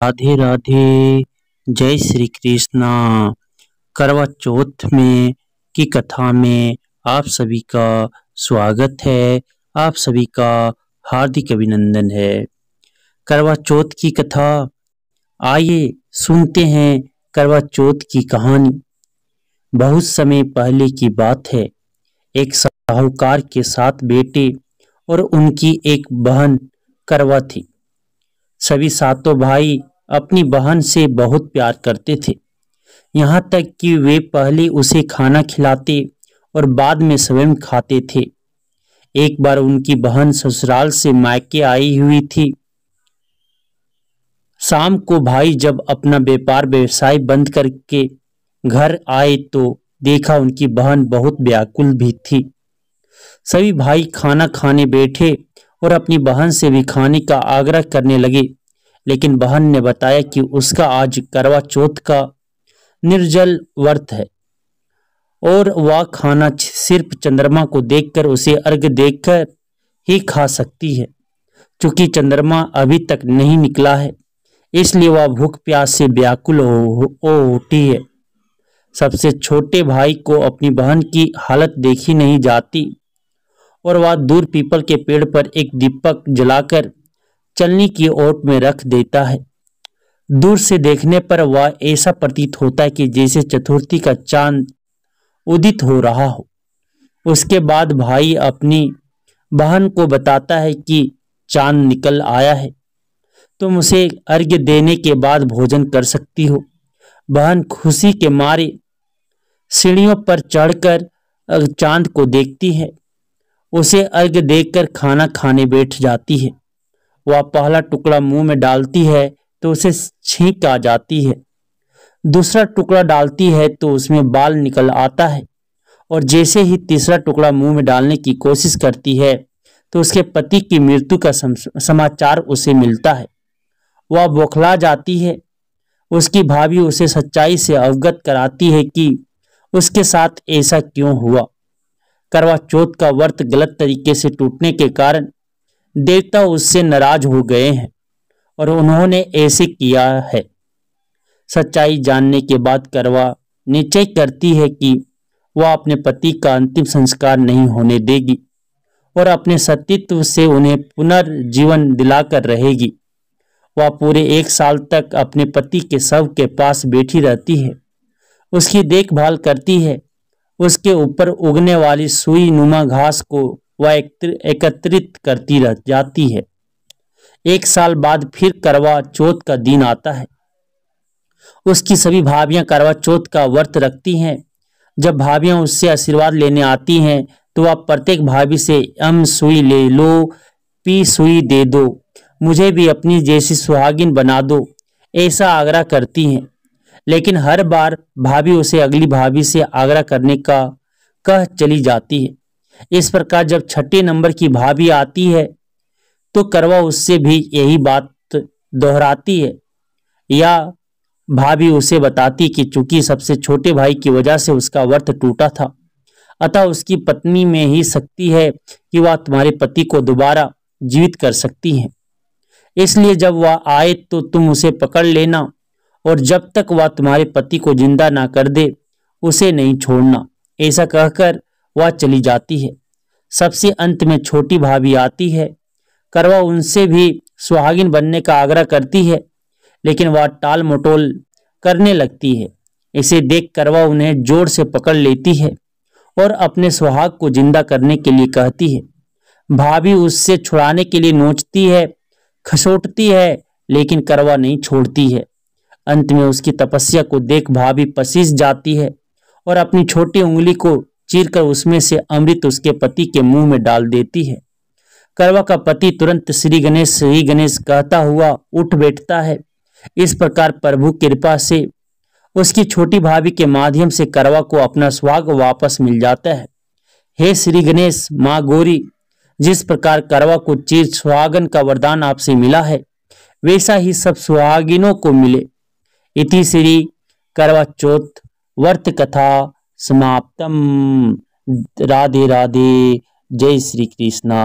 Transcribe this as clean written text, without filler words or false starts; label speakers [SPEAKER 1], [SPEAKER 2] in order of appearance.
[SPEAKER 1] राधे राधे। जय श्री कृष्णा। करवा चौथ में की कथा में आप सभी का स्वागत है। आप सभी का हार्दिक अभिनंदन है। करवा चौथ की कथा, आइए सुनते हैं करवा चौथ की कहानी। बहुत समय पहले की बात है। एक साहूकार के 7 बेटे और उनकी एक बहन करवा थी। सभी 7 भाई अपनी बहन से बहुत प्यार करते थे, यहाँ तक कि वे पहले उसे खाना खिलाते और बाद में स्वयं खाते थे। एक बार उनकी बहन ससुराल से मायके आई हुई थी। शाम को भाई जब अपना व्यापार व्यवसाय बंद करके घर आए तो देखा उनकी बहन बहुत व्याकुल भी थी। सभी भाई खाना खाने बैठे और अपनी बहन से भी खाने का आग्रह करने लगे, लेकिन बहन ने बताया कि उसका आज करवा चौथ का निर्जल व्रत है और वह खाना सिर्फ चंद्रमा को देखकर, उसे अर्घ देकर ही खा सकती है। चूंकि चंद्रमा अभी तक नहीं निकला है, इसलिए वह भूख प्यास से व्याकुल हो उठी है। सबसे छोटे भाई को अपनी बहन की हालत देखी नहीं जाती और वह दूर पीपल के पेड़ पर एक दीपक जलाकर चलनी की ओट में रख देता है। दूर से देखने पर वह ऐसा प्रतीत होता है कि जैसे चतुर्थी का चांद उदित हो रहा हो। उसके बाद भाई अपनी बहन को बताता है कि चांद निकल आया है, तुम उसे अर्घ्य देने के बाद भोजन कर सकती हो। बहन खुशी के मारे सीढ़ियों पर चढ़कर चांद को देखती है, उसे अर्घ्य देकर खाना खाने बैठ जाती है। वह पहला टुकड़ा मुंह में डालती है तो उसे छींक आ जाती है, दूसरा टुकड़ा डालती है तो उसमें बाल निकल आता है, और जैसे ही तीसरा टुकड़ा मुंह में डालने की कोशिश करती है तो उसके पति की मृत्यु का समाचार उसे मिलता है। वह बौखला जाती है। उसकी भाभी उसे सच्चाई से अवगत कराती है कि उसके साथ ऐसा क्यों हुआ। करवा चौथ का व्रत गलत तरीके से टूटने के कारण देवता उससे नाराज हो गए हैं और उन्होंने ऐसे किया है। सच्चाई जानने के बाद करवा निश्चय करती है कि वह अपने पति का अंतिम संस्कार नहीं होने देगी और अपने सतीत्व से उन्हें पुनर्जीवन दिलाकर रहेगी। वह पूरे 1 साल तक अपने पति के शव के पास बैठी रहती है, उसकी देखभाल करती है। उसके ऊपर उगने वाली सुई नुमा घास को वह एकत्रित करती रह जाती है। 1 साल बाद फिर करवा चौथ का दिन आता है। उसकी सभी भाभियां करवा चौथ का व्रत रखती हैं। जब भाभियां उससे आशीर्वाद लेने आती हैं तो वह प्रत्येक भाभी से सुई ले लो, पी सुई दे दो, मुझे भी अपनी जैसी सुहागिन बना दो, ऐसा आग्रह करती हैं। लेकिन हर बार भाभी उसे अगली भाभी से आग्रह करने का कह चली जाती है। इस प्रकार जब 6 नंबर की भाभी आती है तो करवा उससे भी यही बात दोहराती है, या भाभी उसे बताती कि चूंकि सबसे छोटे भाई की वजह से उसका व्रत टूटा था, अतः उसकी पत्नी में ही शक्ति है कि वह तुम्हारे पति को दोबारा जीवित कर सकती है। इसलिए जब वह आए तो तुम उसे पकड़ लेना और जब तक वह तुम्हारे पति को जिंदा ना कर दे उसे नहीं छोड़ना। ऐसा कहकर वह चली जाती है। सबसे अंत में छोटी भाभी आती है। करवा उनसे भी सुहागिन बनने का आग्रह करती है, लेकिन वह टाल मटोल करने लगती है। इसे देख करवा उन्हें जोर से पकड़ लेती है और अपने सुहाग को जिंदा करने के लिए कहती है। भाभी उससे छुड़ाने के लिए नोचती है, खसोटती है, लेकिन करवा नहीं छोड़ती है। अंत में उसकी तपस्या को देख भाभी पसीज जाती है और अपनी छोटी उंगली को चीरकर उसमें से अमृत उसके पति के मुंह में डाल देती है। करवा का पति तुरंत श्री गणेश कहता हुआ उठ बैठता है। इस प्रकार प्रभु कृपा से उसकी छोटी भाभी के माध्यम से करवा को अपना सुहाग वापस मिल जाता है। हे श्री गणेश, माँ गौरी, जिस प्रकार करवा को चिर सुहागन का वरदान आपसे मिला है, वैसा ही सब सुहागिनों को मिले। इति श्री करवा चौथ व्रत कथा समाप्तम। राधे राधे। जय श्री कृष्णा।